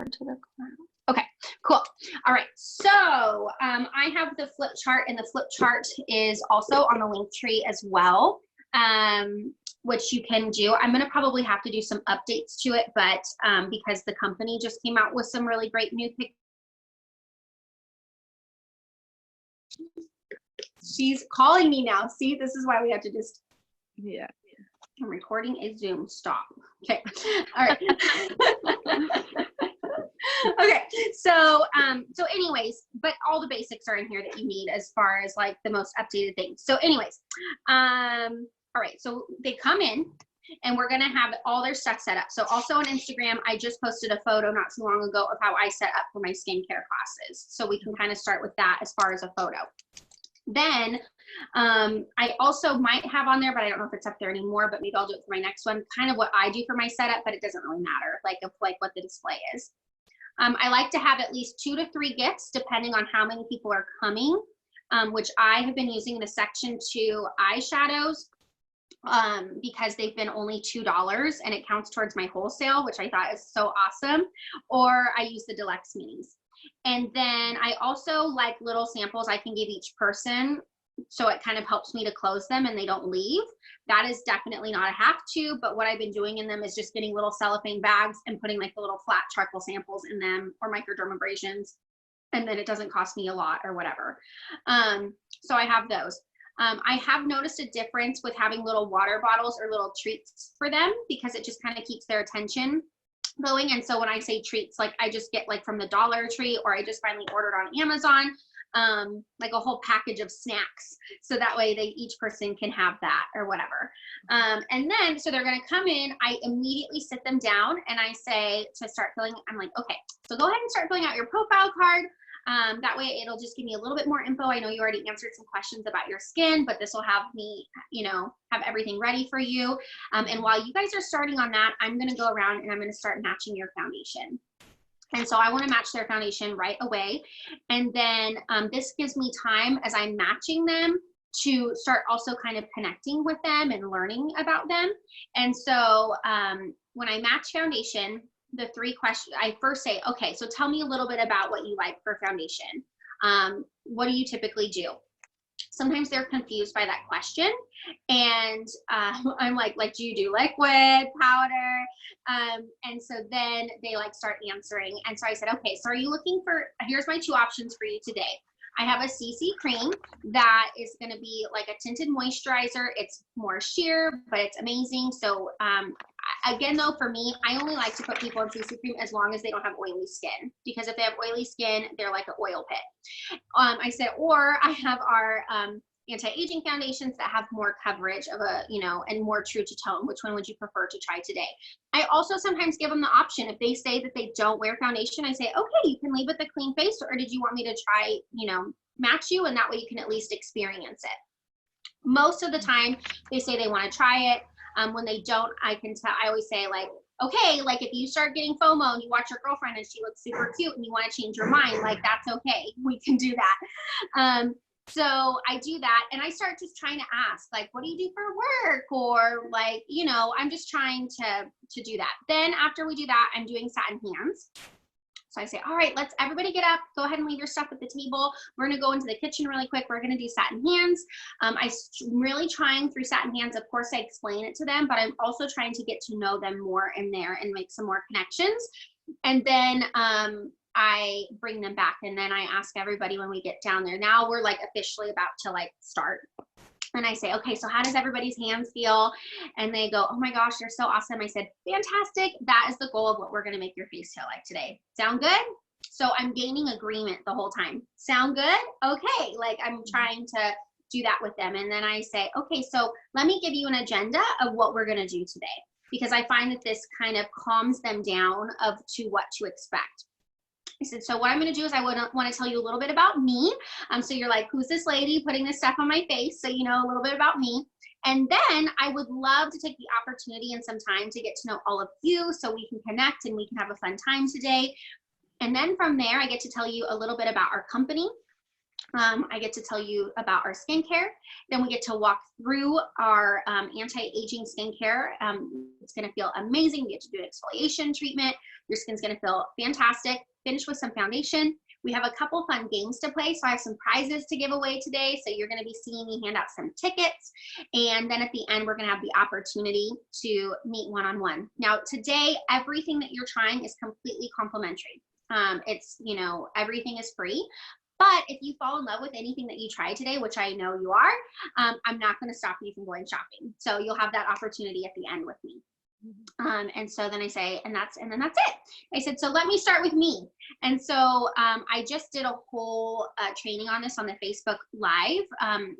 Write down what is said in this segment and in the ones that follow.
to the cloud. Okay, cool. All right, so I have the flip chart, and the flip chart is also on the link tree as well, which you can do. I'm gonna probably have to do some updates to it, but because the company just came out with some really great new pictures. She's calling me now. See, this is why we have to just, yeah. I'm recording a Zoom. Stop. Okay. All right. Okay. So anyways, but all the basics are in here that you need as far as like the most updated things. So anyways, all right. So they come in and we're going to have all their stuff set up. So also on Instagram, I just posted a photo not too long ago of how I set up for my skincare classes. So we can kind of start with that as far as a photo. Then I also might have on there, but I don't know if it's up there anymore, but maybe I'll do it for my next one, kind of what I do for my setup, but it doesn't really matter, like what the display is. I like to have at least 2 to 3 gifts depending on how many people are coming, which I have been using the Section 2 eyeshadows because they've been only $2 and it counts towards my wholesale, which I thought is so awesome. Or I use the Deluxe Minis. And then I also like little samples I can give each person, so it kind of helps me to close them and they don't leave. That is definitely not a have to, but what I've been doing in them is just getting little cellophane bags and putting like the little flat charcoal samples in them, or microdermabrasions, and then it doesn't cost me a lot or whatever. So I have those. I have noticed a difference with having little water bottles or little treats for them, because it just kind of keeps their attention going. And so when I say treats, like I just get like from the Dollar Tree, or I just finally ordered on Amazon, like a whole package of snacks. So that way each person can have that or whatever. And then, so they're going to come in, I immediately sit them down and I say to start filling, I'm like, okay, so go ahead and start filling out your profile card. That way it'll just give me a little bit more info. I know you already answered some questions about your skin, but this will have me, have everything ready for you. And while you guys are starting on that, I'm going to go around and I'm going to start matching your foundation. And so I want to match their foundation right away. And then this gives me time as I'm matching them to start also kind of connecting with them and learning about them. And so when I match foundation, the 3 questions, I first say, okay, so tell me a little bit about what you like for foundation. What do you typically do? Sometimes they're confused by that question. And I'm like, do you do liquid, powder? And so then they like start answering. And so I said, okay, so are you looking for, here's my 2 options for you today. I have a CC cream that is going to be like a tinted moisturizer. It's more sheer, but it's amazing. So again, though, for me, I only like to put people on CC cream as long as they don't have oily skin, because if they have oily skin, they're like an oil pit. I said, or I have our anti-aging foundations that have more coverage of a, and more true to tone. Which one would you prefer to try today? I also sometimes give them the option. If they say that they don't wear foundation, I say, okay, you can leave with a clean face, or did you want me to try, match you? And that way you can at least experience it. Most of the time they say they want to try it. When they don't, I always say, like, okay, like if you start getting FOMO and you watch your girlfriend and she looks super cute and you want to change your mind, like that's okay. We can do that. So I do that, and I start just trying to ask, like, what do you do for work? Or like, I'm just trying to do that. Then after we do that, I'm doing satin hands. So I say, all right, let's everybody get up, go ahead and leave your stuff at the table. We're gonna go into the kitchen really quick. We're gonna do satin hands. I'm really trying through satin hands. Of course, I explain it to them, but I'm also trying to get to know them more in there and make some more connections. And then I bring them back, and then I ask everybody when we get down there. Now we're like officially about to like start. And I say, okay, so how does everybody's hands feel? And they go, oh my gosh, they're so awesome. I said, fantastic. That is the goal of what we're going to make your face feel like today. Sound good? So I'm gaining agreement the whole time. Sound good? Okay. Like I'm trying to do that with them. And then I say, okay, so let me give you an agenda of what we're going to do today, because I find that this kind of calms them down to what to expect. I said, so what I'm going to do is I want to tell you a little bit about me. So you're like, who's this lady putting this stuff on my face? So you know a little bit about me. And then I would love to take the opportunity and some time to get to know all of you so we can connect and we can have a fun time today. And then from there, I get to tell you a little bit about our company. I get to tell you about our skincare. Then we get to walk through our anti-aging skincare. It's going to feel amazing. We get to do an exfoliation treatment. Your skin's going to feel fantastic. Finish with some foundation. We have a couple fun games to play. So I have some prizes to give away today. So you're going to be seeing me hand out some tickets. And then at the end, we're going to have the opportunity to meet one-on-one. Now today, everything that you're trying is completely complimentary. It's, you know, everything is free. But if you fall in love with anything that you try today, which I know you are, I'm not going to stop you from going shopping. So you'll have that opportunity at the end with me. And so then I say, and then that's it. I said, so let me start with me. And so I just did a whole training on this on the Facebook Live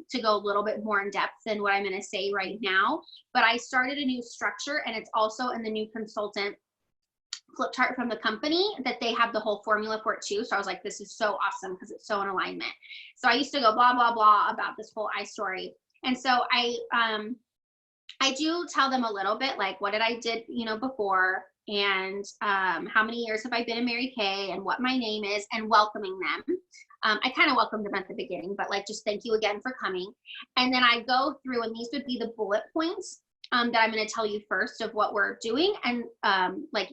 to go a little bit more in depth than what I'm going to say right now. But I started a new structure, and it's also in the new consultant flip chart from the company that they have the whole formula for it too. So I was like, this is so awesome because it's so in alignment. So I used to go blah, blah, blah about this whole story. And so I do tell them a little bit like what did I did, you know, before, and how many years have I been in Mary Kay and what my name is, and welcoming them. I kind of welcomed them at the beginning, but like, just thank you again for coming. And then I go through, and these would be the bullet points that I'm going to tell you first of what we're doing, and like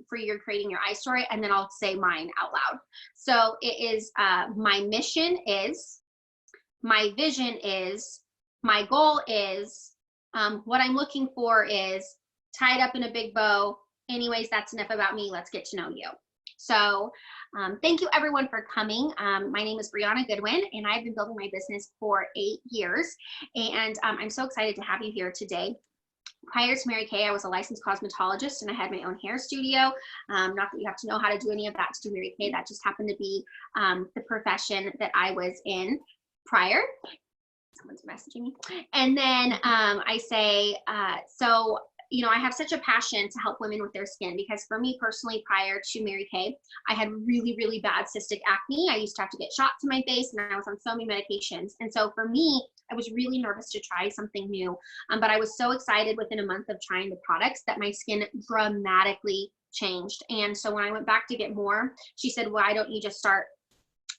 for your creating your story, and then I'll say mine out loud. So it is my mission is, my vision is, my goal is, what I'm looking for is, tied up in a big bow. Anyways, that's enough about me. Let's get to know you. So thank you everyone for coming. My name is Brianna Goodwin, and I've been building my business for 8 years, and I'm so excited to have you here today. Prior to Mary Kay, I was a licensed cosmetologist, and I had my own hair studio. Not that you have to know how to do any of that to do Mary Kay. That just happened to be the profession that I was in prior. Someone's messaging me. And then I say, so, you know, I have such a passion to help women with their skin, because for me personally, prior to Mary Kay, I had really, really bad cystic acne. I used to have to get shots in my face, and I was on so many medications. And so for me, I was really nervous to try something new. But I was so excited within a month of trying the products that my skin dramatically changed. And so when I went back to get more, she said, why don't you just start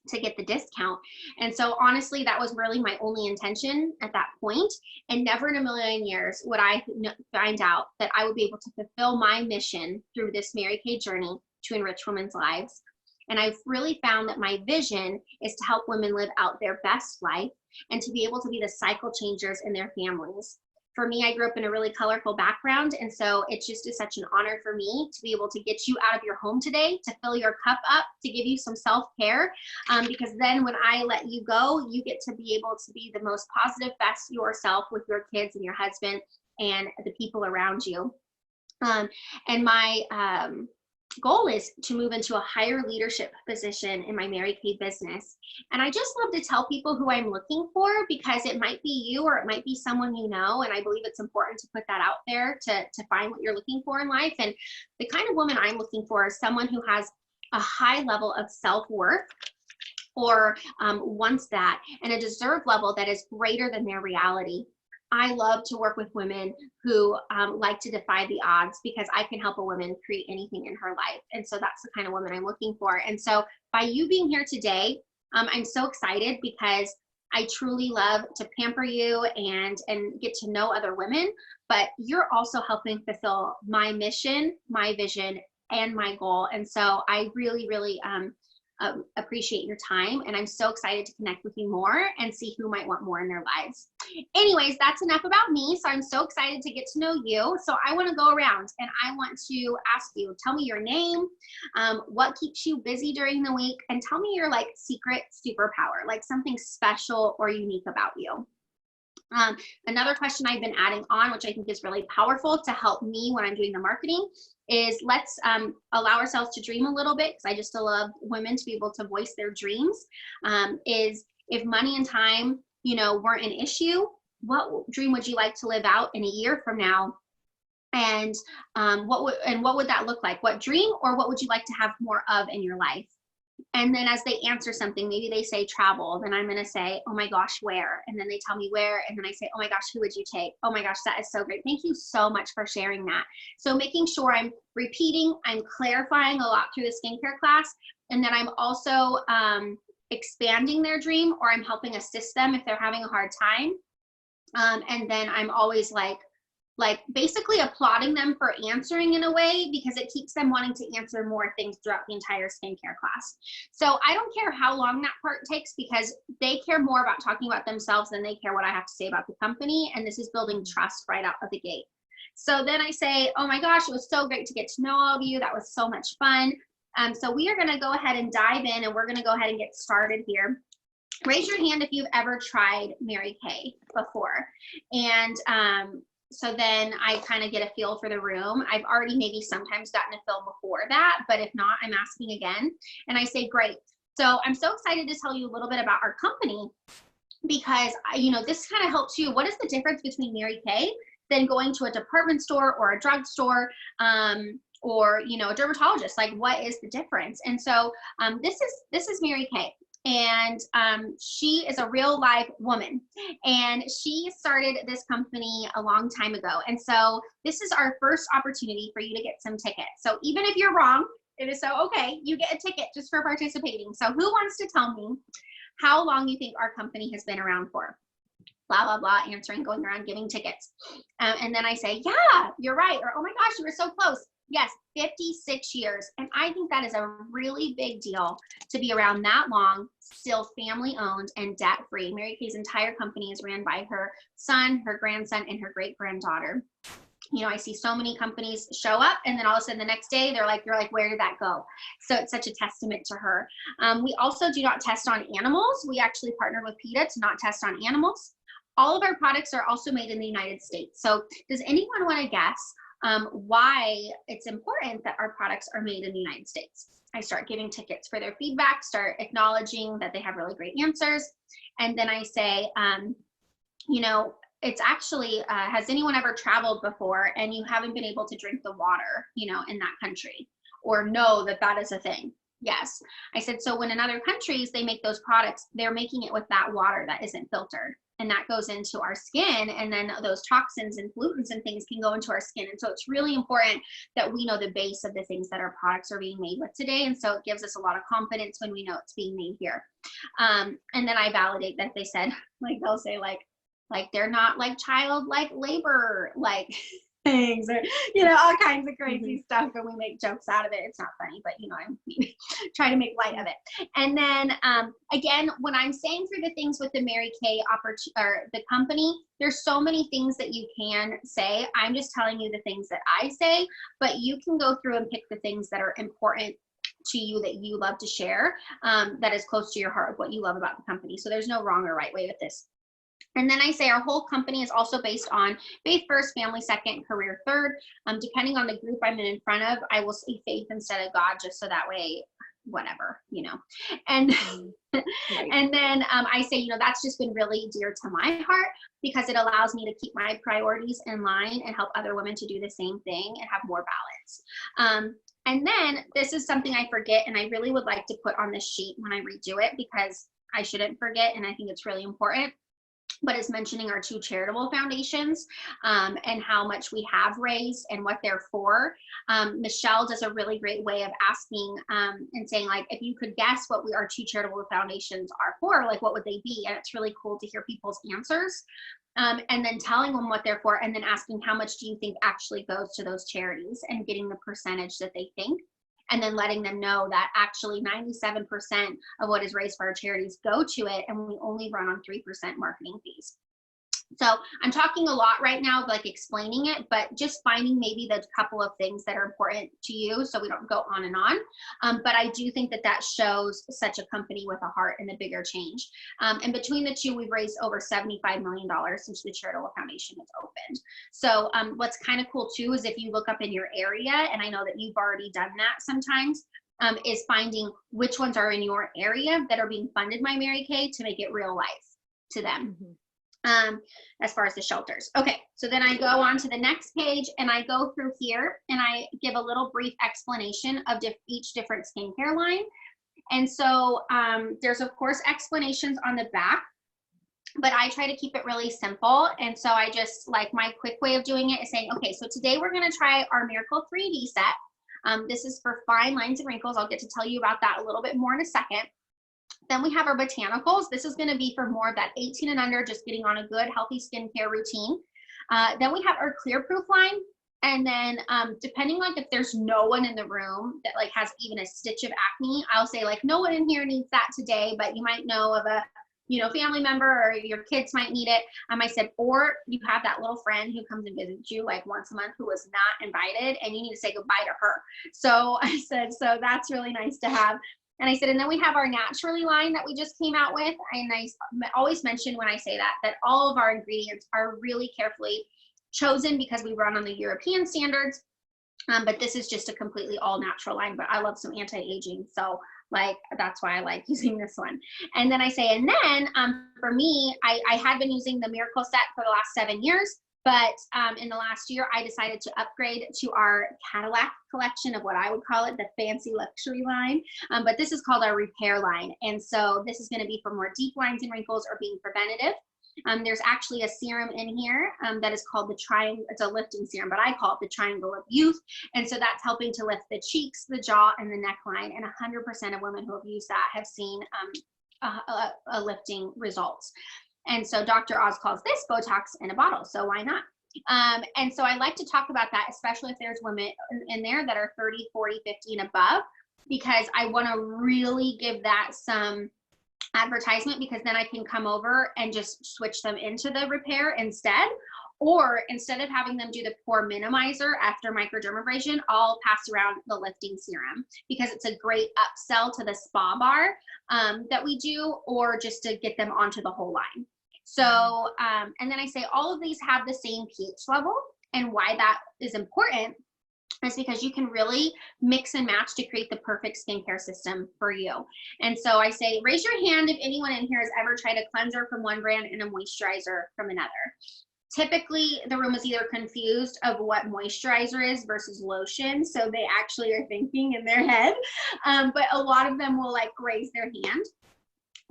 to get the discount? And so honestly, that was really my only intention at that point. And never in a million years would I find out that I would be able to fulfill my mission through this Mary Kay journey to enrich women's lives. And I've really found that my vision is to help women live out their best life and to be able to be the cycle changers in their families. For me, I grew up in a really colorful background, and so it just is such an honor for me to be able to get you out of your home today, to fill your cup up, to give you some self-care, because then when I let you go, you get to be able to be the most positive, best yourself with your kids and your husband and the people around you. And my goal is to move into a higher leadership position in my Mary Kay business. And I just love to tell people who I'm looking for, because it might be you or it might be someone you know. And I believe it's important to put that out there to find what you're looking for in life. And the kind of woman I'm looking for is someone who has a high level of self-worth, or wants that, and a deserve level that is greater than their reality. I love to work with women who like to defy the odds, because I can help a woman create anything in her life. And so that's the kind of woman I'm looking for. And so by you being here today, I'm so excited, because I truly love to pamper you and get to know other women, but you're also helping fulfill my mission, my vision, and my goal. And so I really, really appreciate your time, and I'm so excited to connect with you more and see who might want more in their lives. Anyways, that's enough about me. So I'm so excited to get to know you. So I want to go around, and I want to ask you, tell me your name, what keeps you busy during the week, and tell me your like secret superpower, like something special or unique about you. Another question I've been adding on, which I think is really powerful to help me when I'm doing the marketing, is let's allow ourselves to dream a little bit, because I just love women to be able to voice their dreams. Is if money and time, you know, weren't an issue, what dream would you like to live out in a year from now? And what would that look like? What dream, or what would you like to have more of in your life? And then as they answer something, maybe they say travel, then I'm going to say, oh my gosh, where? And then they tell me where. And then I say, oh my gosh, who would you take? Oh my gosh, that is so great. Thank you so much for sharing that. So making sure I'm repeating, I'm clarifying a lot through the skincare class, and then I'm also expanding their dream, or I'm helping assist them if they're having a hard time. And then I'm always like basically applauding them for answering in a way, because it keeps them wanting to answer more things throughout the entire skincare class. So I don't care how long that part takes, because they care more about talking about themselves than they care what I have to say about the company. And this is building trust right out of the gate. So then I say, oh my gosh, it was so great to get to know all of you. That was so much fun. So we are going to go ahead and dive in, and we're going to go ahead and get started here. Raise your hand if you've ever tried Mary Kay before. And so then I kind of get a feel for the room. I've already maybe sometimes gotten a feel before that, but if not, I'm asking again. And I say, great. So I'm so excited to tell you a little bit about our company, because this kind of helps you. What is the difference between Mary Kay than going to a department store or a drugstore, or a dermatologist? Like, what is the difference? And so this is Mary Kay. And she is a real live woman, and she started this company a long time ago. And so this is our first opportunity for you to get some tickets. So even if you're wrong, it is so okay. You get a ticket just for participating. So who wants to tell me how long you think our company has been around for? Blah, blah, blah, answering, going around giving tickets. And then I say, yeah, you're right. Or, oh my gosh, you were so close. Yes, 56 years. And I think that is a really big deal to be around that long, still family owned and debt free. Mary Kay's entire company is ran by her son, her grandson, and her great granddaughter. I see so many companies show up, and then all of a sudden the next day you're like, where did that go? So it's such a testament to her. We also do not test on animals. We actually partnered with PETA to not test on animals. All of our products are also made in the United States. So does anyone want to guess why it's important that our products are made in the United States? I start giving tickets for their feedback, start acknowledging that they have really great answers. And then I say, it's actually, has anyone ever traveled before and you haven't been able to drink the water, in that country, or know that that is a thing? Yes. I said, so when in other countries they make those products, they're making it with that water that isn't filtered. And that goes into our skin, and then those toxins and pollutants and things can go into our skin. And so it's really important that we know the base of the things that our products are being made with today. And so it gives us a lot of confidence when we know it's being made here. And then I validate that they said, like, they'll say like they're not like child like labor like things, or all kinds of crazy stuff, and we make jokes out of it. It's not funny, but I try to make light of it. And then again, when I'm saying through the things with the Mary Kay or the company, there's so many things that you can say. I'm just telling you the things that I say, but you can go through and pick the things that are important to you that you love to share, that is close to your heart of what you love about the company. So there's no wrong or right way with this. And then I say our whole company is also based on faith first, family second, career third. Depending on the group I'm in front of, I will say faith instead of God, just so that way, whatever, And right. And then I say, that's just been really dear to my heart, because it allows me to keep my priorities in line and help other women to do the same thing and have more balance. And then this is something I forget, and I really would like to put on this sheet when I redo it, because I shouldn't forget, and I think it's really important. But is mentioning our 2 charitable foundations, and how much we have raised and what they're for. Michelle does a really great way of asking and saying, like, if you could guess what our 2 charitable foundations are for, like, what would they be? And it's really cool to hear people's answers, and then telling them what they're for, and then asking how much do you think actually goes to those charities, and getting the percentage that they think. And then letting them know that actually 97% of what is raised for our charities go to it, and we only run on 3% marketing fees. So I'm talking a lot right now, like explaining it, but just finding maybe the couple of things that are important to you, so we don't go on and on. But I do think that that shows such a company with a heart and a bigger change. And between the 2, we've raised over $75 million since the charitable foundation has opened. So what's kind of cool too is if you look up in your area, and I know that you've already done that sometimes, is finding which ones are in your area that are being funded by Mary Kay to make it real life to them. Mm-hmm. As far as the shelters. Okay, so then I go on to the next page, and I go through here and I give a little brief explanation of each different skincare line. And so there's of course explanations on the back, but I try to keep it really simple. And so I just, like, my quick way of doing it is saying, okay, so today we're going to try our Miracle 3D set. This is for fine lines and wrinkles. I'll get to tell you about that a little bit more in a second. Then we have our botanicals. This is going to be for more of that 18 and under, just getting on a good, healthy skincare routine. Then we have our clear proof line. And then depending like if there's no one in the room that like has even a stitch of acne, I'll say like no one in here needs that today, but you might know of a, you know, family member or your kids might need it. I said, or you have that little friend who comes and visits you like once a month who was not invited and you need to say goodbye to her. So I said, so that's really nice to have. And I said, and then we have our naturally line that we just came out with. And I always mention when I say that all of our ingredients are really carefully chosen because we run on the European standards. But this is just a completely all natural line, but I love some anti-aging. So like, that's why I like using this one. And then I say, and then for me, I had been using the Miracle set for the last 7 years. But in the last year, I decided to upgrade to our Cadillac collection of what I would call it, the fancy luxury line. But this is called our Repair line. And so this is going to be for more deep lines and wrinkles or being preventative. There's actually a serum in here that is called the triangle. It's a lifting serum, but I call it the Triangle of Youth. And so that's helping to lift the cheeks, the jaw, and the neckline. And 100% of women who have used that have seen a lifting results. And so Dr. Oz calls this Botox in a bottle, so why not? And so I like to talk about that, especially if there's women in there that are 30, 40, 50 and above, because I want to really give that some advertisement, because then I can come over and just switch them into the repair instead. Or instead of having them do the pore minimizer after microdermabrasion, I'll pass around the lifting serum because it's a great upsell to the spa bar that we do, or just to get them onto the whole line. So, and then I say all of these have the same pH level, and why that is important is because you can really mix and match to create the perfect skincare system for you. And so I say, raise your hand if anyone in here has ever tried a cleanser from one brand and a moisturizer from another. Typically, the room is either confused of what moisturizer is versus lotion, so they actually are thinking in their head, but a lot of them will like raise their hand.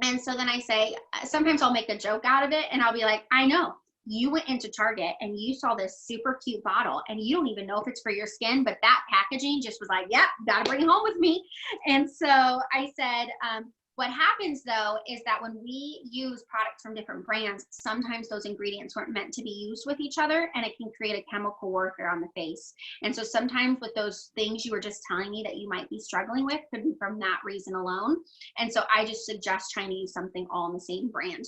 And so then I say, sometimes I'll make a joke out of it and I'll be like, I know you went into Target and you saw this super cute bottle and you don't even know if it's for your skin, but that packaging just was like, yep, gotta bring it home with me. And so I said, what happens though is that when we use products from different brands, sometimes those ingredients weren't meant to be used with each other, and it can create a chemical warfare on the face. And so sometimes with those things you were just telling me that you might be struggling with could be from that reason alone. And so I just suggest trying to use something all in the same brand.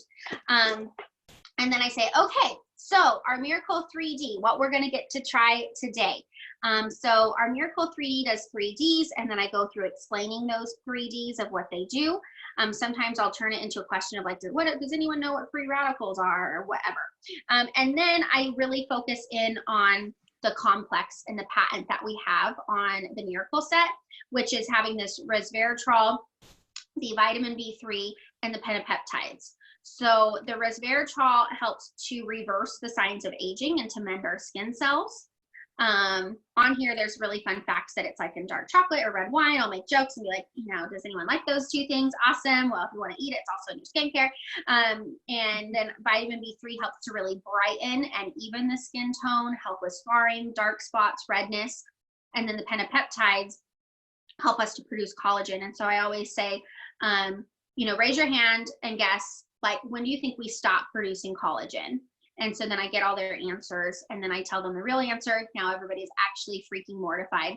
And then I say, okay, so our Miracle 3D, what we're gonna get to try today. So our Miracle 3D does 3Ds, and then I go through explaining those 3Ds of what they do. Sometimes I'll turn it into a question of like, does anyone know what free radicals are or whatever? And then I really focus in on the complex and the patent that we have on the Miracle set, which is having this resveratrol, the vitamin B3, and the pentapeptides. So the resveratrol helps to reverse the signs of aging and to mend our skin cells. On here, there's really fun facts that it's like in dark chocolate or red wine. I'll make jokes and be like, you know, does anyone like those two things? Awesome. Well, if you want to eat it, it's also in your skincare. And then vitamin B3 helps to really brighten and even the skin tone, help with scarring, dark spots, redness. And then the pentapeptides help us to produce collagen. And so I always say, you know, raise your hand and guess, like, when do you think we stop producing collagen? And so then I get all their answers, and then I tell them the real answer. Now everybody's actually freaking mortified.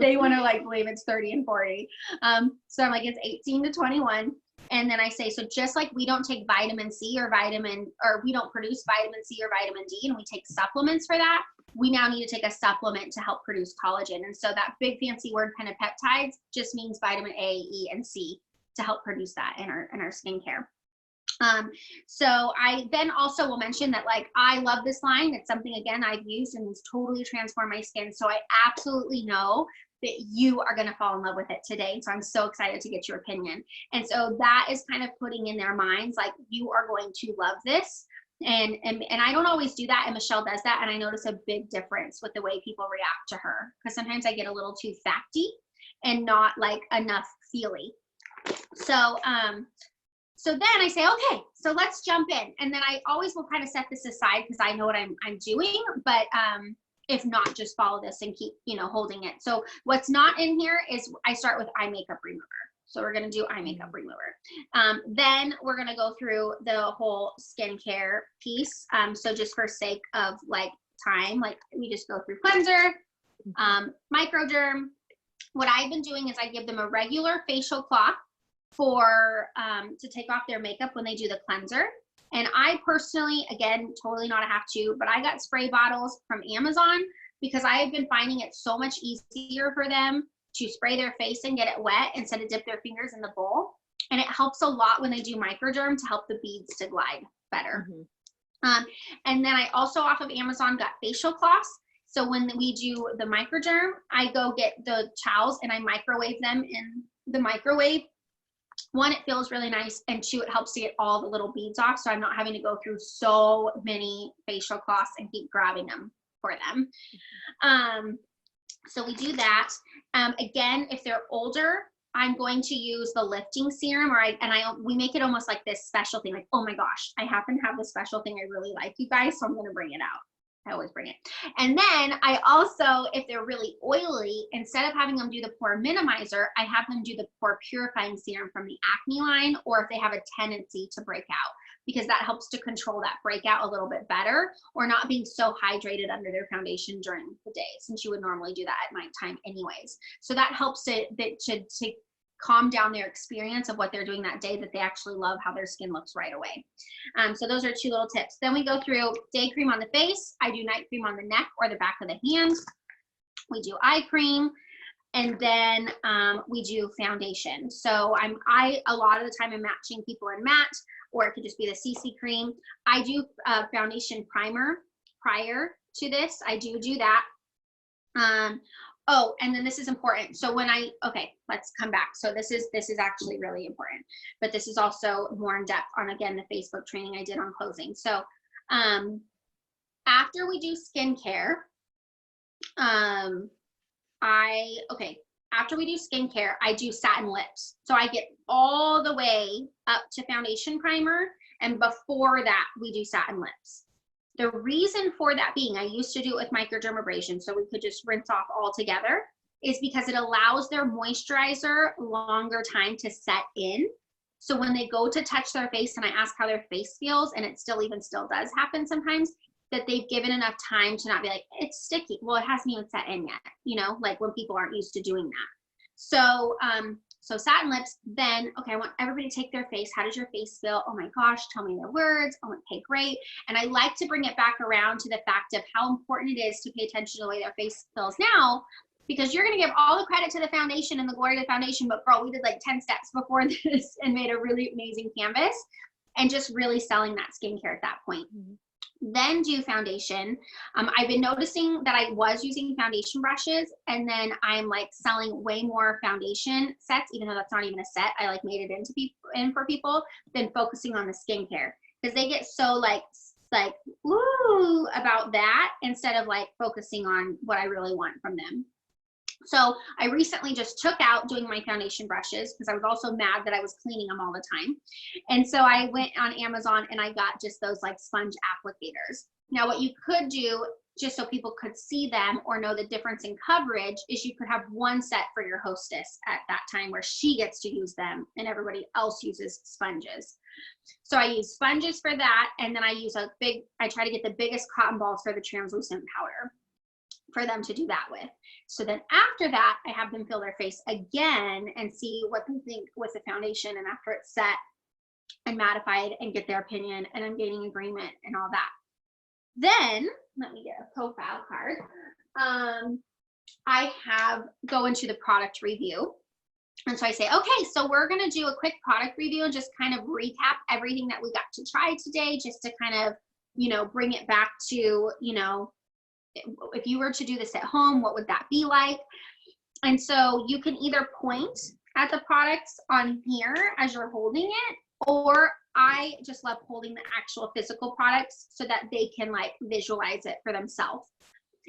They want to like believe it's 30 and 40. So I'm like, it's 18 to 21. And then I say, so just like we don't take vitamin C or we don't produce vitamin C or vitamin D, and we take supplements for that, we now need to take a supplement to help produce collagen. And so that big fancy word pentapeptides just means vitamin A, E, and C to help produce that in our skincare. So I then also will mention that like, I love this line. It's something, again, I've used and it's totally transformed my skin. So I absolutely know that you are going to fall in love with it today. So I'm so excited to get your opinion. And so that is kind of putting in their minds, like, you are going to love this. And I don't always do that. And Michelle does that. And I notice a big difference with the way people react to her. Because sometimes I get a little too facty and not like enough feely. So, so then I say, okay, so let's jump in. And then I always will kind of set this aside because I know what I'm doing, but if not, just follow this and keep, you know, holding it. So what's not in here is I start with eye makeup remover. So we're going to do eye makeup remover. Then we're going to go through the whole skincare piece. So just for sake of like time, like we just go through cleanser, microderm. What I've been doing is I give them a regular facial cloth for to take off their makeup when they do the cleanser. And I personally, again, totally not a have to, but I got spray bottles from Amazon because I have been finding it so much easier for them to spray their face and get it wet instead of dip their fingers in the bowl. And it helps a lot when they do microderm to help the beads to glide better. And then I also off of Amazon got facial cloths. So when we do the microderm, I go get the towels and I microwave them in the microwave. One, it feels really nice, and two, it helps to get all the little beads off, so I'm not having to go through so many facial cloths and keep grabbing them for them. So we do that. Again, if they're older, I'm going to use the lifting serum, we make it almost like this special thing, like, oh my gosh, I happen to have this special thing I really like, you guys, so I'm going to bring it out. I always bring it. And then I also, if they're really oily, instead of having them do the pore minimizer, I have them do the pore purifying serum from the acne line, or if they have a tendency to break out, because that helps to control that breakout a little bit better, or not being so hydrated under their foundation during the day, since you would normally do that at nighttime anyways. So that helps to calm down their experience of what they're doing that day, that they actually love how their skin looks right away. So those are two little tips. Then we go through day cream on the face. I do night cream on the neck or the back of the hands. We do eye cream, and then we do foundation. So a lot of the time I'm matching people in matte, or it could just be the CC cream. I do foundation primer prior to this. I do that. Oh, and then this is important. So okay, let's come back. So this is actually really important, but this is also more in depth on, again, the Facebook training I did on closing. So after we do skincare, after we do skincare, I do satin lips. So I get all the way up to foundation primer, and before that we do satin lips. The reason for that being, I used to do it with microdermabrasion, so we could just rinse off all together, is because it allows their moisturizer longer time to set in. So when they go to touch their face and I ask how their face feels, and it still does happen sometimes, that they've given enough time to not be like, it's sticky. Well, it hasn't even set in yet, you know, like when people aren't used to doing that. So, so satin lips, then, okay, I want everybody to take their face. How does your face feel? Oh my gosh, tell me their words. Oh, okay, great. And I like to bring it back around to the fact of how important it is to pay attention to the way their face feels now, because you're going to give all the credit to the foundation and the glory of the foundation, but girl, we did like 10 steps before this and made a really amazing canvas, and just really selling that skincare at that point. Then do foundation. I've been noticing that I was using foundation brushes, and then I'm like selling way more foundation sets, even though that's not even a set. I like made it in for people, than focusing on the skincare, because they get so like woo about that instead of like focusing on what I really want from them. So I recently just took out doing my foundation brushes because I was also mad that I was cleaning them all the time. And so I went on Amazon and I got just those like sponge applicators. Now what you could do, just so people could see them or know the difference in coverage, is you could have one set for your hostess at that time where she gets to use them and everybody else uses sponges. So I use sponges for that, and then I use I try to get the biggest cotton balls for the translucent powder for them to do that with. So then after that, I have them feel their face again and see what they think with the foundation, and after it's set and mattified, and get their opinion, and I'm gaining agreement and all that. Then let me get a profile card. I go into the product review. And so I say, okay, so we're going to do a quick product review and just kind of recap everything that we got to try today, just to kind of, you know, bring it back to, you know, if you were to do this at home, what would that be like? And so you can either point at the products on here as you're holding it, or I just love holding the actual physical products so that they can like visualize it for themselves.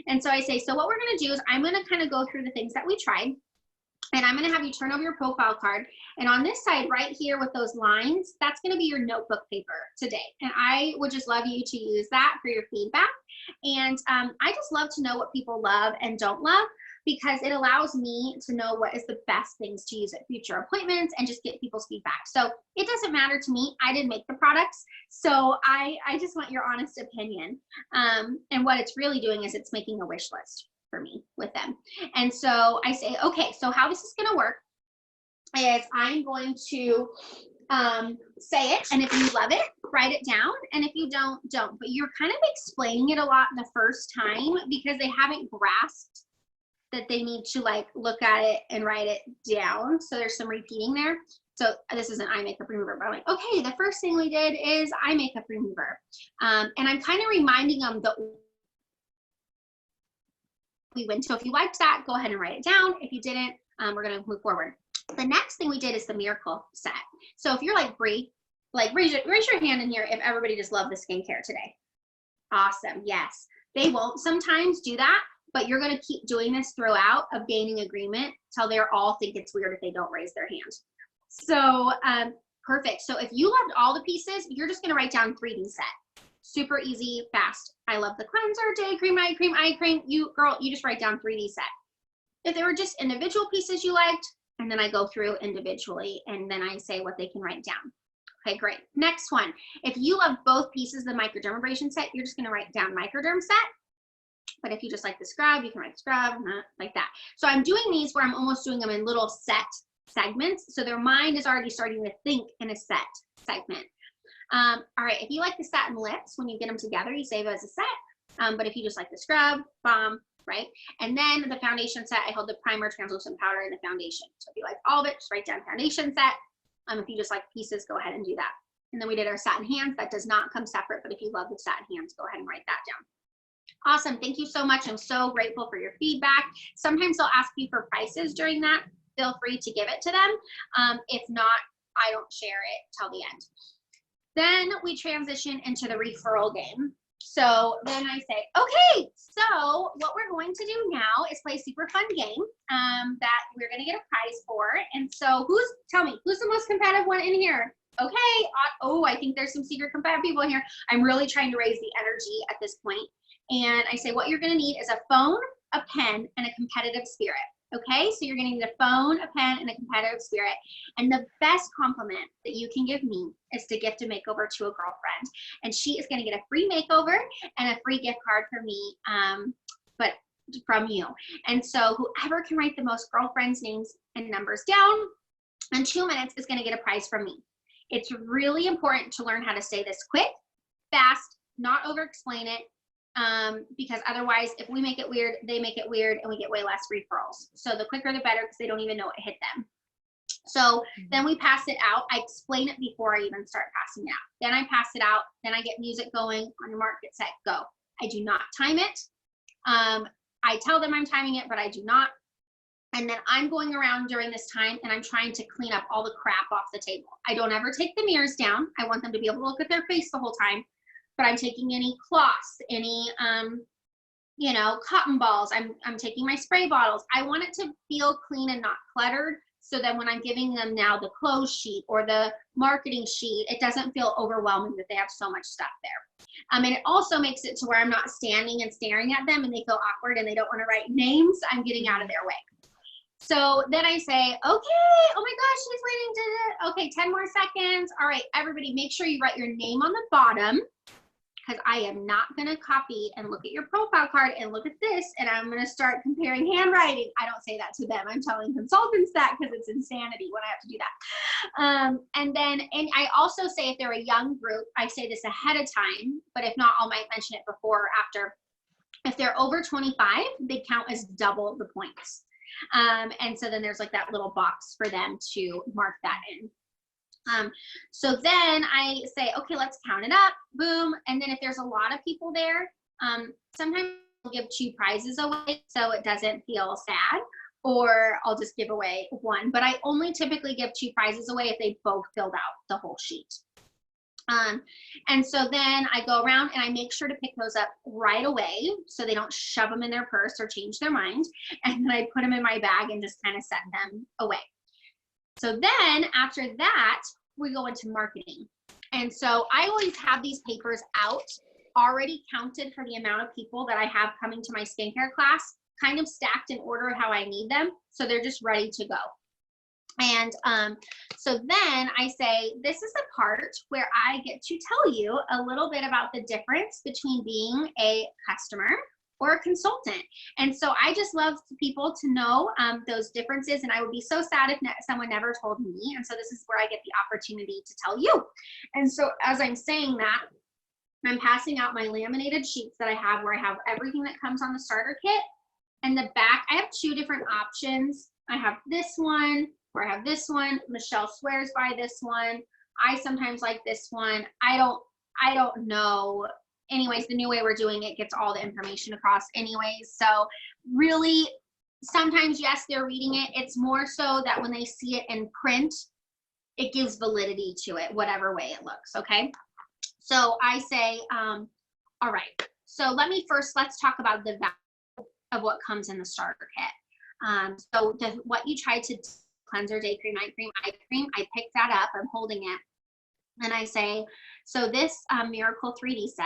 And so I say, so what we're going to do is I'm going to kind of go through the things that we tried, and I'm going to have you turn over your profile card. And on this side right here with those lines, that's going to be your notebook paper today. And I would just love you to use that for your feedback. And I just love to know what people love and don't love. because it allows me to know what is the best things to use at future appointments and just get people's feedback. So it doesn't matter to me. I didn't make the products. So I just want your honest opinion. And what it's really doing is it's making a wish list for me with them. And so I say, okay, so how this is going to work is I'm going to say it, and if you love it, write it down, and if you don't, don't. But you're kind of explaining it a lot the first time because they haven't grasped that they need to like look at it and write it down. So there's some repeating there. So this is an eye makeup remover, but I'm like, okay, the first thing we did is eye makeup remover. And I'm kind of reminding them that we went. So if you liked that, go ahead and write it down. If you didn't, we're going to move forward. The next thing we did is the miracle set. So if you're like Bree, like raise your hand in here if everybody just loved the skincare today. Awesome. Yes. They won't sometimes do that, but you're going to keep doing this throughout of gaining agreement till they all think it's weird if they don't raise their hand. So perfect. So if you loved all the pieces, you're just going to write down 3D set. Super easy, fast. I love the cleanser, day cream, eye cream. You just write down 3D set. If there were just individual pieces you liked, and then I go through individually, and then I say what they can write down. Okay, great. Next one. If you love both pieces of the microdermabrasion set, you're just going to write down microderm set. But if you just like the scrub, you can write scrub, like that. So I'm doing these where I'm almost doing them in little set segments. So their mind is already starting to think in a set segment. All right, if you like the satin lips, when you get them together, you save it as a set. But if you just like the scrub, bomb, right? And then the foundation set, I hold the primer, translucent powder, and the foundation. So if you like all of it, just write down foundation set. If you just like pieces, go ahead and do that. And then we did our satin hands. That does not come separate, but if you love the satin hands, go ahead and write that down. Awesome. Thank you so much. I'm so grateful for your feedback. Sometimes they'll ask you for prices during that. Feel free to give it to them. If not, I don't share it till the end. Then we transition into the referral game. So then I say, okay, so what we're going to do now is play a super fun game that we're going to get a prize for. And so tell me, who's the most competitive one in here? Okay. Oh, I think there's some secret competitive people in here. I'm really trying to raise the energy at this point. And I say, what you're going to need is a phone, a pen, and a competitive spirit. Okay, so you're going to need a phone, a pen, and a competitive spirit. And the best compliment that you can give me is to gift a makeover to a girlfriend. And she is going to get a free makeover and a free gift card from me, but from you. And so whoever can write the most girlfriends' names and numbers down in 2 minutes is going to get a prize from me. It's really important to learn how to say this quick, fast, not over-explain it. Because otherwise, if we make it weird, they make it weird, and we get way less referrals. So the quicker the better, because they don't even know it hit them. So then we pass it out. I explain it before I even start passing it out. Then I pass it out. Then I get music going. On your mark, get set, go. I do not time it. I tell them I'm timing it, but I do not. And then I'm going around during this time, and I'm trying to clean up all the crap off the table. I don't ever take the mirrors down. I want them to be able to look at their face the whole time. But I'm taking any cloths, any, cotton balls. I'm taking my spray bottles. I want it to feel clean and not cluttered. So that when I'm giving them now the clothes sheet or the marketing sheet, it doesn't feel overwhelming that they have so much stuff there. And it also makes it to where I'm not standing and staring at them and they feel awkward and they don't want to write names. I'm getting out of their way. So then I say, okay, oh my gosh, she's waiting to, okay, 10 more seconds. All right, everybody, make sure you write your name on the bottom, because I am not going to copy and look at your profile card and look at this, and I'm going to start comparing handwriting. I don't say that to them. I'm telling consultants that because it's insanity when I have to do that. And I also say if they're a young group, I say this ahead of time, but if not, I might mention it before or after. If they're over 25, they count as double the points. And so then there's like that little box for them to mark that in. So then I say, okay, let's count it up, boom. And then if there's a lot of people there, sometimes I'll give 2 prizes away so it doesn't feel sad, or I'll just give away 1. But I only typically give 2 prizes away if they both filled out the whole sheet. And so then I go around and I make sure to pick those up right away so they don't shove them in their purse or change their mind. And then I put them in my bag and just kind of set them away. So then after that, we go into marketing. And so I always have these papers out already counted for the amount of people that I have coming to my skincare class kind of stacked in order how I need them. So they're just ready to go. And so then I say, this is the part where I get to tell you a little bit about the difference between being a customer or a consultant. And so I just love people to know those differences. And I would be so sad if someone never told me. And so this is where I get the opportunity to tell you. And so as I'm saying that, I'm passing out my laminated sheets that I have where I have everything that comes on the starter kit. And the back, I have 2 different options. I have this one, or I have this one. Michelle swears by this one. I sometimes like this one. I don't know. Anyways, the new way we're doing it gets all the information across anyways. So really, sometimes, yes, they're reading it. It's more so that when they see it in print, it gives validity to it, whatever way it looks, okay? So I say, all right, so let's talk about the value of what comes in the starter kit. So what you tried to cleanser, day cream, night cream, eye cream, I picked that up, I'm holding it. And I say, so this Miracle 3D set,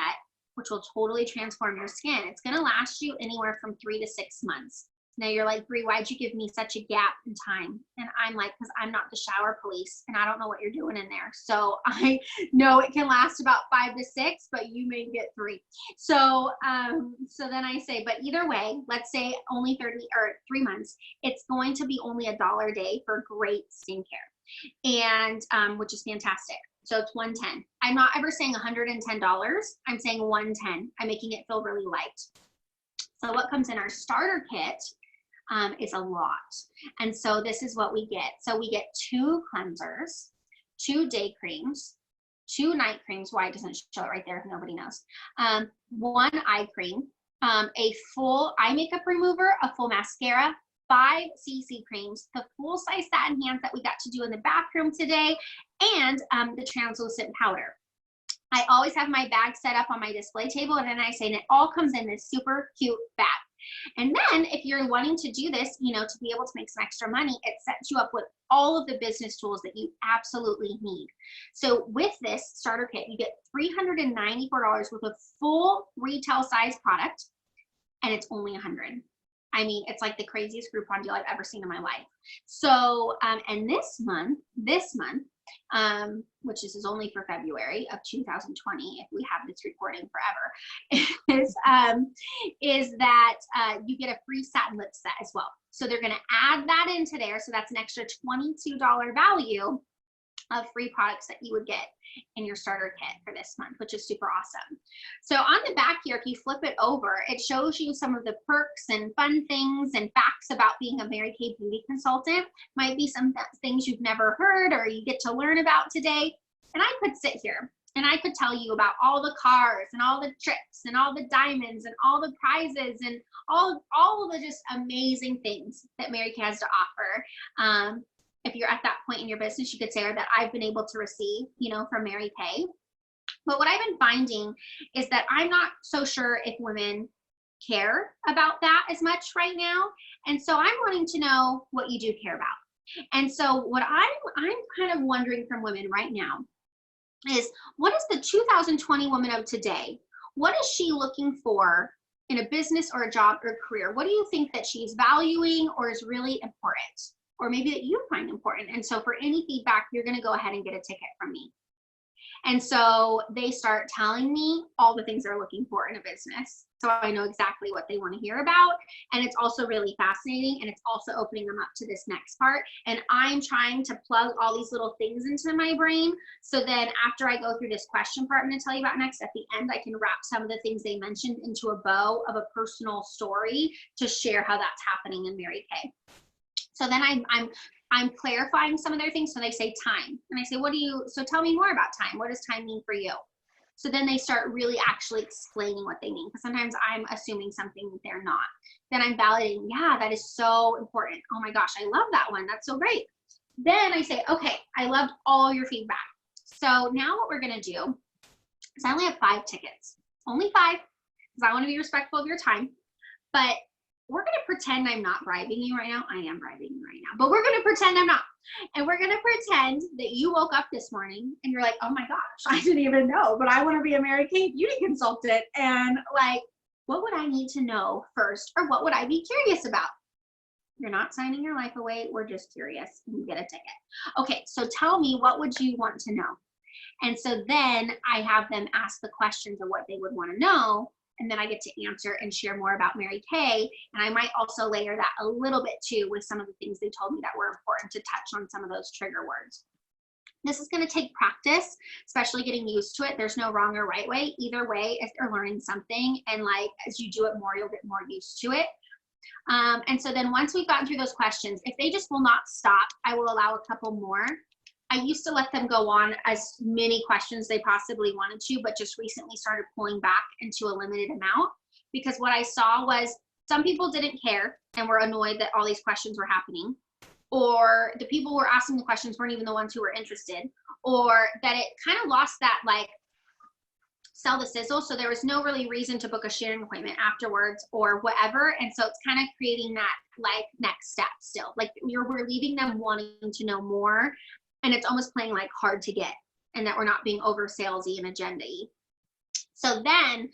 which will totally transform your skin, it's gonna last you anywhere from 3 to 6 months. Now you're like, Bree, why'd you give me such a gap in time? And I'm like, because I'm not the shower police and I don't know what you're doing in there. So I know it can last about 5 to 6, but you may get 3. So then I say, but either way, let's say only 3 months, it's going to be only $1 a day for great skincare, and which is fantastic. So it's $110. I'm not ever saying $110. I'm saying $110. I'm making it feel really light. So what comes in our starter kit is a lot. And so this is what we get. So we get 2 cleansers, 2 day creams, 2 night creams. Why it doesn't show it right there if nobody knows. 1 eye cream, a full eye makeup remover, a full mascara, 5 CC creams, the full size satin hands that we got to do in the bathroom today, and the translucent powder. I always have my bag set up on my display table, and then I say, and it all comes in this super cute bag. And then if you're wanting to do this, you know, to be able to make some extra money, it sets you up with all of the business tools that you absolutely need. So with this starter kit, you get $394 worth of full retail size product, and it's only $100. I mean, it's like the craziest Groupon deal I've ever seen in my life. So, and this month, which this is only for February of 2020, if we have this recording forever, is that you get a free satin lip set as well. So they're going to add that into there. So that's an extra $22 value of free products that you would get in your starter kit for this month, which is super awesome. So on the back here, if you flip it over, it shows you some of the perks and fun things and facts about being a Mary Kay beauty consultant. Might be some things you've never heard or you get to learn about today. And I could sit here and I could tell you about all the cars and all the trips and all the diamonds and all the prizes and all of the just amazing things that Mary Kay has to offer. If you're at that point in your business, you could say, or that I've been able to receive, you know, from Mary Kay. But what I've been finding is that I'm not so sure if women care about that as much right now. And so I'm wanting to know what you do care about. And so what I'm kind of wondering from women right now is, what is the 2020 woman of today? What is she looking for in a business or a job or a career? What do you think that she's valuing or is really important? Or maybe that you find important. And so for any feedback, you're going to go ahead and get a ticket from me. And so they start telling me all the things they're looking for in a business. So I know exactly what they want to hear about. And it's also really fascinating. And it's also opening them up to this next part. And I'm trying to plug all these little things into my brain. So then after I go through this question part I'm going to tell you about next, at the end, I can wrap some of the things they mentioned into a bow of a personal story to share how that's happening in Mary Kay. So then I'm clarifying some of their things. So they say time, and I say, so tell me more about time. What does time mean for you? So then they start really actually explaining what they mean, because sometimes I'm assuming something that they're not. Then I'm validating, yeah, that is so important. Oh my gosh, I love that one. That's so great. Then I say, okay, I loved all your feedback. So now what we're gonna do is I only have 5 tickets, only 5, because I wanna be respectful of your time, but we're going to pretend I'm not bribing you right now. I am bribing you right now, but we're going to pretend I'm not. And we're going to pretend that you woke up this morning and you're like, oh my gosh, I didn't even know, but I want to be a Mary Kay beauty consultant. And like, what would I need to know first, or what would I be curious about? You're not signing your life away. We're just curious, and you get a ticket. Okay, so tell me, what would you want to know? And so then I have them ask the questions of what they would want to know, and then I get to answer and share more about Mary Kay. And I might also layer that a little bit too with some of the things they told me that were important to touch on some of those trigger words. This is going to take practice, especially getting used to it. There's no wrong or right way. Either way, if they're learning something, and like as you do it more, you'll get more used to it. And so then once we've gotten through those questions, if they just will not stop, I will allow a couple more. I used to let them go on as many questions they possibly wanted to, but just recently started pulling back into a limited amount, because what I saw was some people didn't care and were annoyed that all these questions were happening, or the people who were asking the questions weren't even the ones who were interested, or that it kind of lost that like sell the sizzle. So there was no really reason to book a sharing appointment afterwards or whatever. And so it's kind of creating that like next step still. Like we're leaving them wanting to know more, and it's almost playing like hard to get, and that we're not being over salesy and agenda-y. So then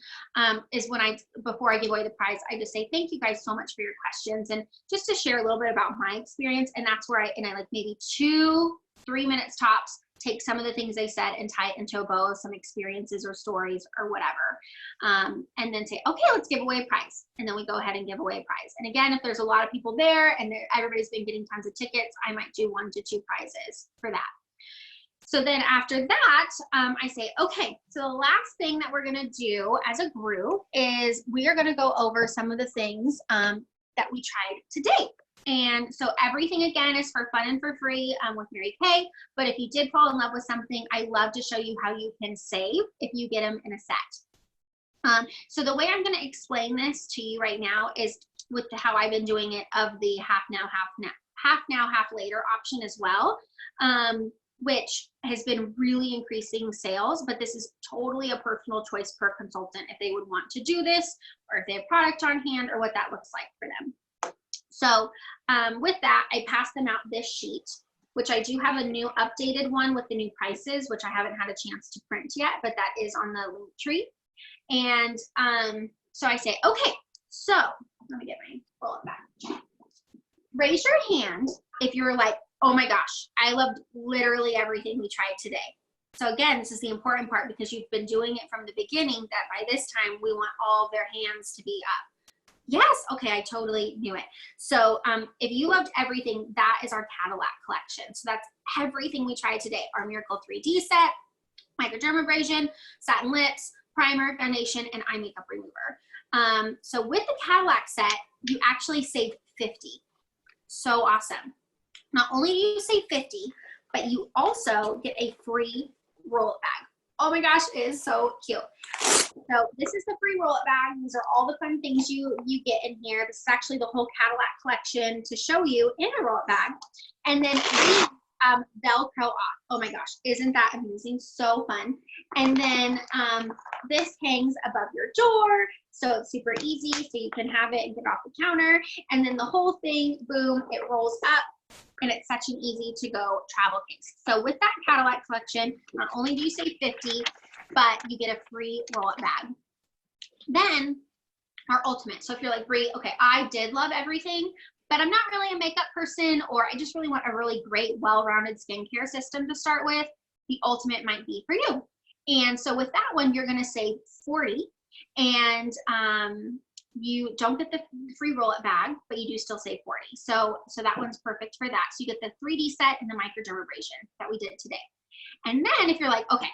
is when before I give away the prize, I just say, thank you guys so much for your questions. And just to share a little bit about my experience. And that's where I like maybe 2-3 minutes tops, take some of the things they said and tie it into a bow of some experiences or stories or whatever. And then say, okay, let's give away a prize. And then we go ahead and give away a prize. And again, if there's a lot of people there and everybody's been getting tons of tickets, I might do 1 to 2 prizes for that. So then after that, I say, okay, so the last thing that we're gonna do as a group is we are gonna go over some of the things that we tried to date. And so everything again is for fun and for free with Mary Kay. But if you did fall in love with something, I love to show you how you can save if you get them in a set. So the way I'm going to explain this to you right now is with how I've been doing it of the half now, half later option as well, which has been really increasing sales. But this is totally a personal choice per consultant if they would want to do this, or if they have product on hand, or what that looks like for them. So with that, I pass them out this sheet, which I do have a new updated one with the new prices, which I haven't had a chance to print yet, but that is on the link tree. And so I say, okay, so let me get my roll it back. Raise your hand if you're like, oh my gosh, I loved literally everything we tried today. So again, this is the important part, because you've been doing it from the beginning, that by this time we want all of their hands to be up. Yes, okay, I totally knew it. So if you loved everything, that is our Cadillac collection. So that's everything we tried today. Our Miracle 3D set, microdermabrasion, satin lips, primer, foundation, and eye makeup remover. So with the Cadillac set, you actually save 50. So awesome. Not only do you save 50, but you also get a free roll-it bag. Oh my gosh, it is so cute. So this is the free roll-it bag. These are all the fun things you get in here. This is actually the whole Cadillac collection to show you in a roll-it bag. And then these Velcro off. Oh my gosh, isn't that amazing? So fun. And then this hangs above your door, so it's super easy, so you can have it and get off the counter. And then the whole thing, boom, it rolls up. And it's such an easy to go travel case. So with that Cadillac collection, not only do you save 50, but you get a free roll-it bag. Then our ultimate. So if you're like, Bree, okay, I did love everything, but I'm not really a makeup person, or I just really want a really great, well-rounded skincare system to start with, the ultimate might be for you. And so with that one, you're going to save 40, and you don't get the free roll-it bag, but you do still save 40. So that one's perfect for that. So you get the 3D set and the microdermabrasion that we did today. And then if you're like, okay,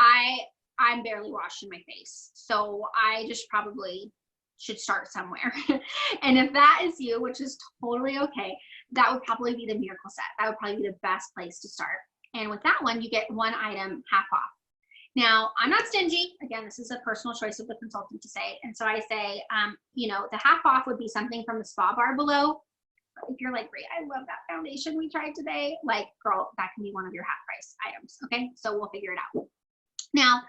I'm barely washing my face, so I just probably should start somewhere. And if that is you, which is totally okay, that would probably be the Miracle set. That would probably be the best place to start. And with that one, you get one item half off. Now, I'm not stingy. Again, this is a personal choice of the consultant to say. And so I say, you know, the half off would be something from the spa bar below. If you're like, great, I love that foundation we tried today, like, girl, that can be one of your half price items. Okay, so we'll figure it out. Now,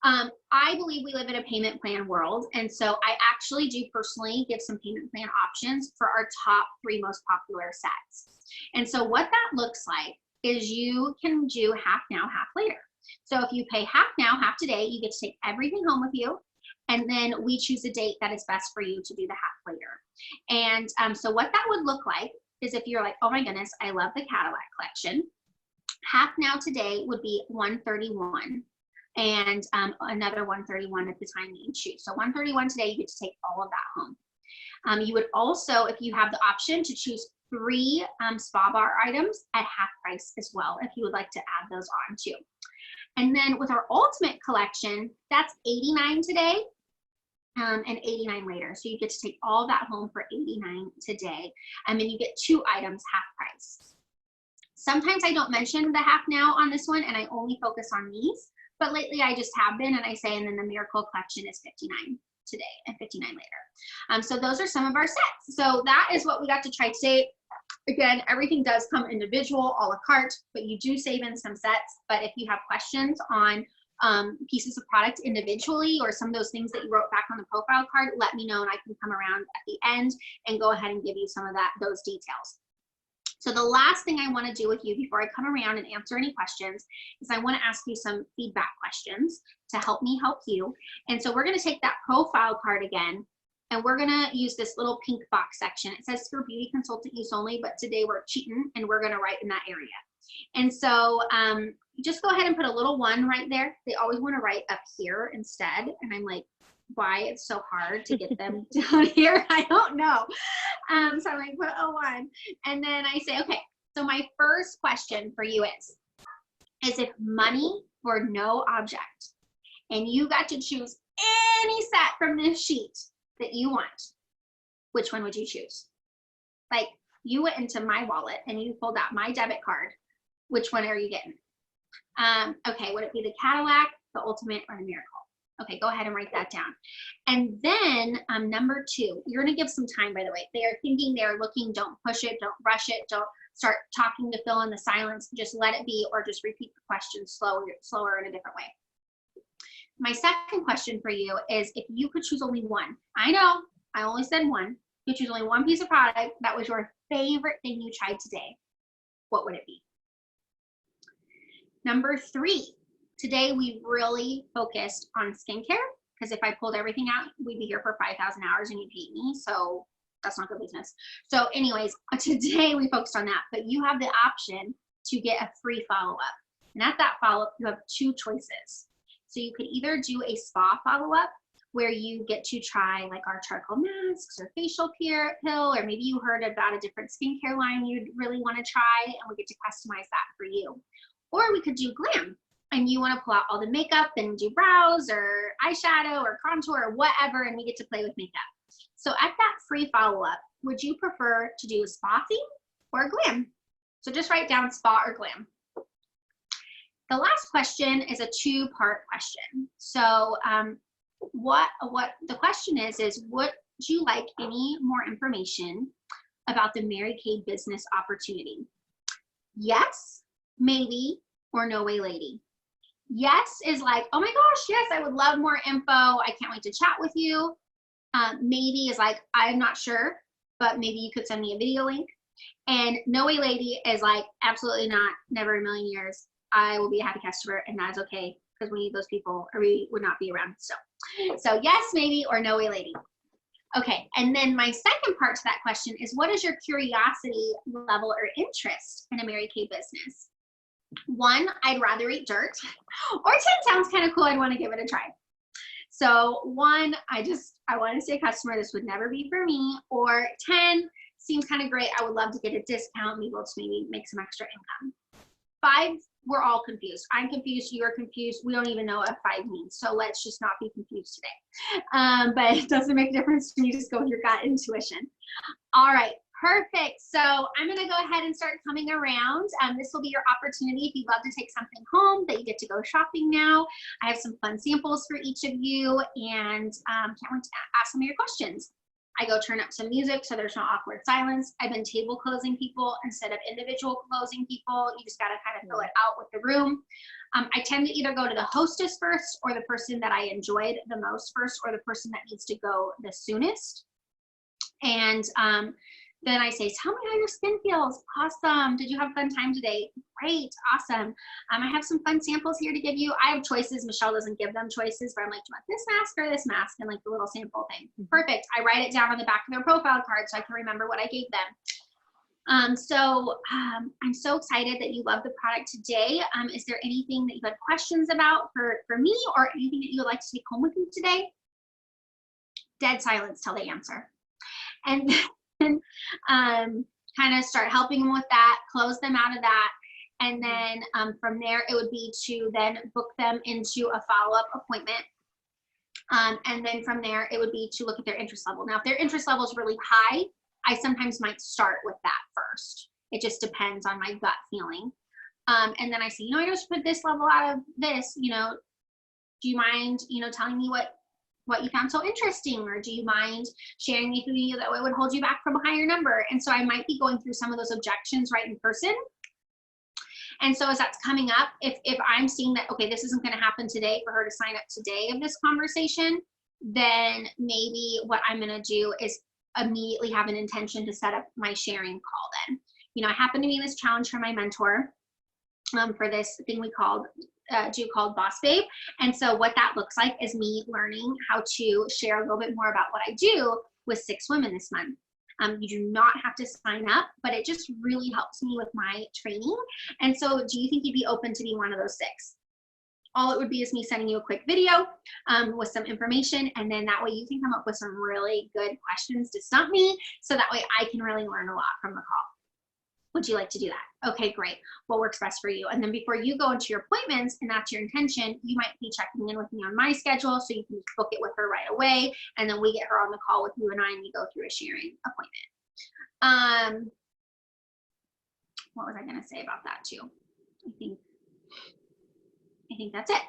I believe we live in a payment plan world. And so I actually do personally give some payment plan options for our top 3 most popular sets. And so what that looks like is you can do half now, half later. So if you pay half now, half today, you get to take everything home with you. And then we choose a date that is best for you to do the half later. And so what that would look like is if you're like, oh my goodness, I love the Cadillac collection. Half now today would be 131 and another 131 at the time that you choose. So 131 today, you get to take all of that home. You would also, if you have the option to choose 3 spa bar items at half price as well, if you would like to add those on too. And then with our ultimate collection, that's 89 today and 89 later. So you get to take all that home for 89 today. And then you get 2 items half price. Sometimes I don't mention the half now on this one and I only focus on these, but lately I just have been, and I say, and then the Miracle collection is 59 today and 59 later. So those are some of our sets. So that is what we got to try today. Again, everything does come individual, a la carte, but you do save in some sets. But if you have questions on pieces of product individually or some of those things that you wrote back on the profile card, let me know and I can come around at the end and go ahead and give you some of those details. So the last thing I want to do with you before I come around and answer any questions is I want to ask you some feedback questions to help me help you. And so we're going to take that profile card again, and we're going to use this little pink box section. It says for beauty consultant use only, but today we're cheating and we're going to write in that area. And so just go ahead and put a little 1 right there. They always want to write up here instead. And I'm like, why it's so hard to get them down here, I don't know. So I'm like, put a 1. And then I say, okay, so my first question for you is if money were no object and you got to choose any set from this sheet that you want, which one would you choose? Like, you went into my wallet and you pulled out my debit card. Which one are you getting? Okay, would it be the Cadillac, the Ultimate, or the Miracle? Okay, go ahead and write that down. And then number 2, you're gonna give some time, by the way. They are thinking, they're looking, don't push it, don't rush it, don't start talking to fill in the silence, just let it be, or just repeat the question slower in a different way. My second question for you is if you could choose only one, I know, I only said one, you choose only one piece of product that was your favorite thing you tried today, what would it be? Number 3, today we really focused on skincare, because if I pulled everything out, we'd be here for 5,000 hours and you'd hate me, so that's not good business. So anyways, today we focused on that, but you have the option to get a free follow-up. And at that follow-up, you have 2 choices. So you could either do a spa follow-up where you get to try like our charcoal masks or facial pill, or maybe you heard about a different skincare line you'd really want to try, and we get to customize that for you. Or we could do glam, and you want to pull out all the makeup and do brows or eyeshadow or contour or whatever, and we get to play with makeup. So at that free follow-up, would you prefer to do a spa theme or glam? So just write down spa or glam. The last question is a 2-part question. So what the question is would you like any more information about the Mary Kay business opportunity? Yes, maybe, or no way, lady. Yes is like, oh my gosh, yes, I would love more info. I can't wait to chat with you. Maybe is like, I'm not sure, but maybe you could send me a video link. And no way, lady is like, absolutely not, never in a million years. I will be a happy customer, and that is okay, because we need those people or we would not be around. So yes, maybe, or no way, lady. Okay, and then my second part to that question is, what is your curiosity level or interest in a Mary Kay business? 1, I'd rather eat dirt, or 10 sounds kind of cool, I'd want to give it a try. So 1, I want to stay a customer, this would never be for me, or 10, seems kind of great, I would love to get a discount, maybe we'll just maybe make some extra income. 5, we're all confused. I'm confused, you're confused, we don't even know what 5 means, so let's just not be confused today. But it doesn't make a difference to me, just go with your gut intuition. All right, perfect. So I'm gonna go ahead and start coming around. This will be your opportunity if you'd love to take something home that you get to go shopping now. I have some fun samples for each of you, and can't wait to ask some of your questions. I go turn up some music so there's no awkward silence. I've been table closing people instead of individual closing people. You just gotta kind of fill it out with the room. I tend to either go to the hostess first, or the person that I enjoyed the most first, or the person that needs to go the soonest. And Then I say, tell me how your skin feels. Awesome. Did you have a fun time today? Great. Awesome. I have some fun samples here to give you. I have choices. Michelle doesn't give them choices, but I'm like, do you want this mask or this mask? And like the little sample thing. Perfect. I write it down on the back of their profile card so I can remember what I gave them. I'm so excited that you love the product today. Is there anything that you had questions about for me, or anything that you would like to take home with you today? Dead silence till they answer. And then kind of start helping them with that, close them out of that. And then from there, it would be to then book them into a follow-up appointment. And then from there, it would be to look at their interest level. Now, if their interest level is really high, I sometimes might start with that first. It just depends on my gut feeling. And then I say, I just put this level out of this, do you mind, telling me what you found so interesting, or do you mind sharing me through you that would hold you back from a higher number? And so I might be going through some of those objections right in person. And so as that's coming up, if I'm seeing that, okay, this isn't going to happen today for her to sign up today of this conversation, then maybe what I'm going to do is immediately have an intention to set up my sharing call then. I happen to be in this challenge for my mentor for this thing we called Boss Babe. And so what that looks like is me learning how to share a little bit more about what I do with 6 women this month. You do not have to sign up, but it just really helps me with my training. And so do you think you'd be open to be one of those 6? All it would be is me sending you a quick video with some information, and then that way you can come up with some really good questions to stump me, so that way I can really learn a lot from the call. Would you like to do that? Okay, great. What works best for you? And then before you go into your appointments, and that's your intention, you might be checking in with me on my schedule, so you can book it with her right away, and then we get her on the call with you and I, and we go through a sharing appointment. What was I going to say about that too? I think that's it.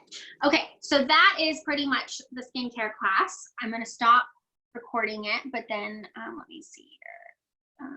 Okay, so that is pretty much the skincare class. I'm going to stop recording it, but then let me see here.